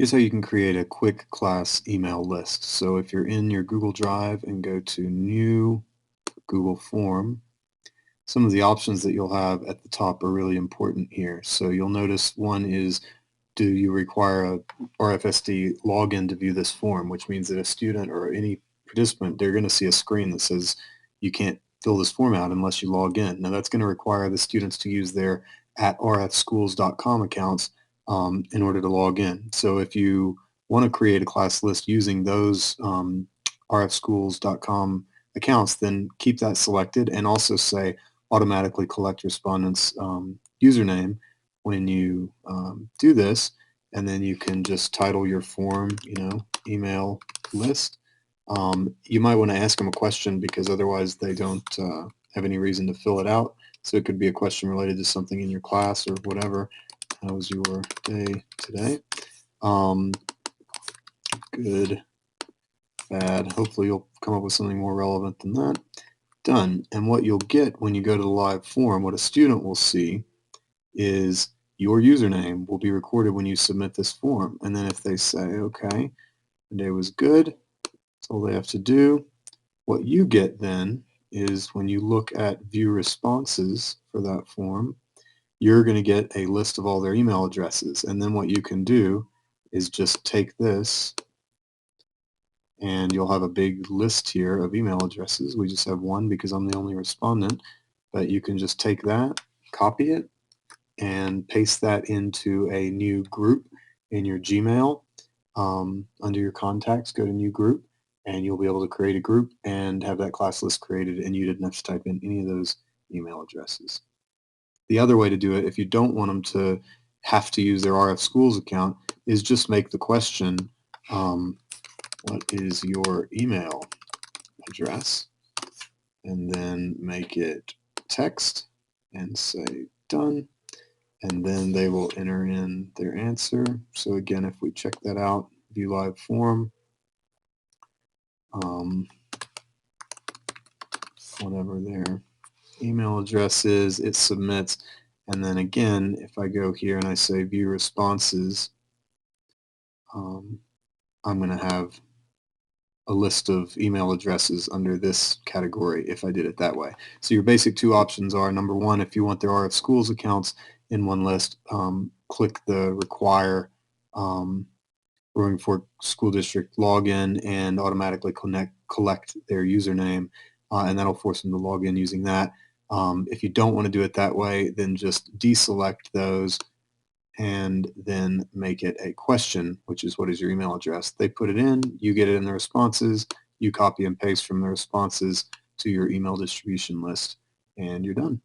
Here's how you can create a quick class email list. So if you're in your Google Drive and go to New Google Form, some of the options that you'll have at the top are really important here. So you'll notice one is, do you require a RFSD login to view this form, which means that a student or any participant, they're going to see a screen that says you can't fill this form out unless you log in. Now that's going to require the students to use their at rfschools.com accounts in order to log in. So if you want to create a class list using those rfschools.com accounts, then keep that selected and also say automatically collect respondents username when you do this, and then you can just title your form, email list. You might want to ask them a question because otherwise they don't have any reason to fill it out. So it could be a question related to something in your class or whatever. How was your day today? Good, bad. Hopefully you'll come up with something more relevant than that. Done. And what you'll get when you go to the live form, what a student will see is your username will be recorded when you submit this form. And then if they say, okay, the day was good, that's all they have to do. What you get then is when you look at view responses for that form, you're going to get a list of all their email addresses. And then what you can do is just take this and you'll have a big list here of email addresses. We just have one because I'm the only respondent, but you can just take that, copy it, and paste that into a new group in your Gmail. Under your contacts, go to new group, and you'll be able to create a group and have that class list created, and you didn't have to type in any of those email addresses. The other way to do it, if you don't want them to have to use their RF Schools account, is just make the question, what is your email address? And then make it text and say done. And then they will enter in their answer. So again, if we check that out, view live form, whatever their email address is, it submits. And then again, if I go here and I say view responses, I'm going to have a list of email addresses under this category if I did it that way. So your basic two options are, number one, if you want their RF Schools accounts in one list, click the require Roaring Fork School District login and automatically collect their username, and that'll force them to log in using that. If you don't want to do it that way, then just deselect those and then make it a question, which is what is your email address. They put it in, you get it in the responses, you copy and paste from the responses to your email distribution list, and you're done.